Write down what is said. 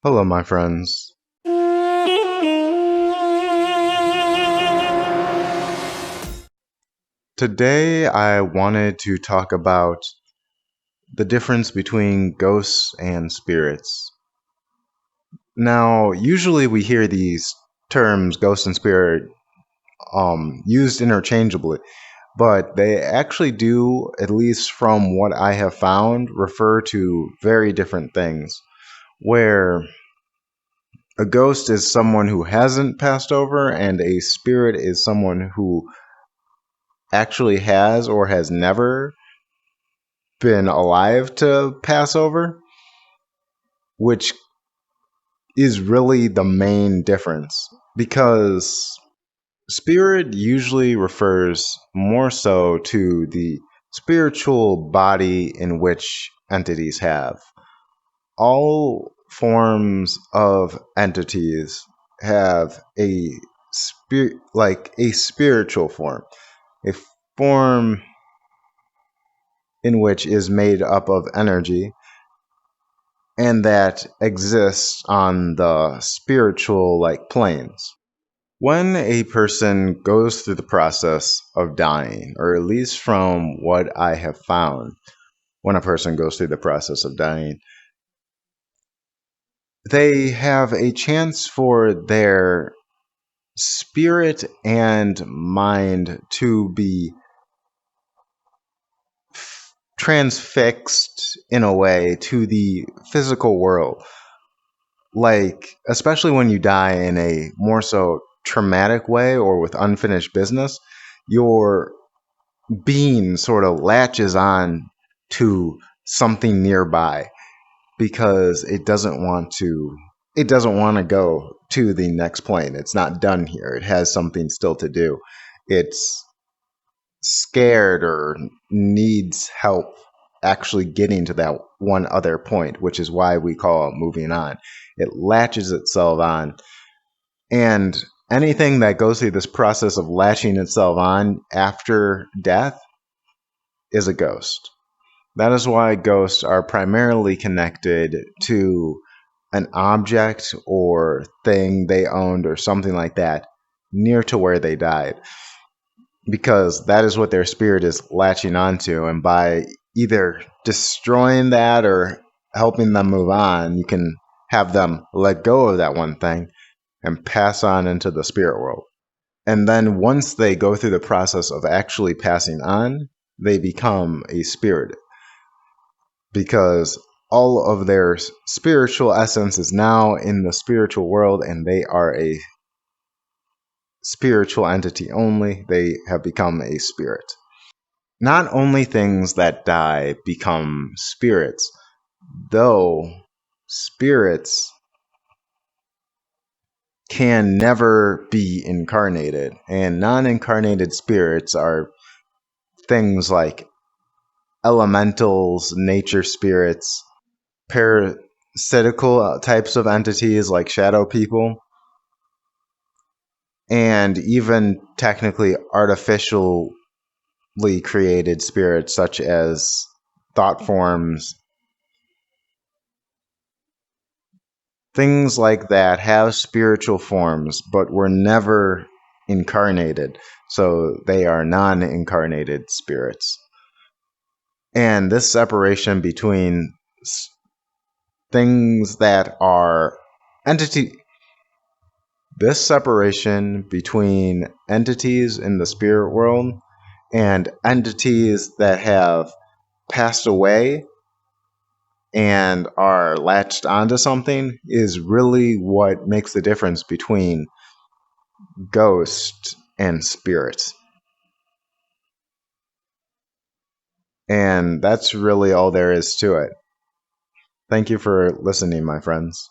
Hello, my friends. Today I wanted to talk about the difference between ghosts and spirits. Now, usually we hear these terms, ghost and spirit, used interchangeably, but they actually do, at least from what I have found, refer to very different things. Where a ghost is someone who hasn't passed over, and a spirit is someone who actually has or has never been alive to pass over, which is really the main difference. Because spirit usually refers more so to the spiritual body in which entities have. All forms of entities have a a spiritual form, a form in which is made up of energy and that exists on the spiritual planes. When a person goes through the process of dying, or at least from what I have found, when a person goes through the process of dying, they have a chance for their spirit and mind to be transfixed in a way to the physical world. Especially when you die in a more so traumatic way or with unfinished business, your being sort of latches on to something nearby because it doesn't want to go to the next plane. It's not done here. It has something still to do. It's scared or needs help actually getting to that one other point, which is why we call it moving on. It latches itself on. And anything that goes through this process of latching itself on after death is a ghost. That is why ghosts are primarily connected to an object or thing they owned or something like that near to where they died, because that is what their spirit is latching onto. And by either destroying that or helping them move on, you can have them let go of that one thing and pass on into the spirit world. And then once they go through the process of actually passing on, they become a spirit, because all of their spiritual essence is now in the spiritual world and they are a spiritual entity only. They have become a spirit. Not only things that die become spirits, though spirits can never be incarnated. And non incarnated spirits are things like elementals, nature spirits, parasitical types of entities like shadow people, and even technically artificially created spirits such as thought forms. Things like that have spiritual forms, but were never incarnated, so they are non incarnated spirits. And this separation between things that are entity this separation between entities in the spirit world and entities that have passed away and are latched onto something is really what makes the difference between ghosts and spirits. And that's really all there is to it. Thank you for listening, my friends.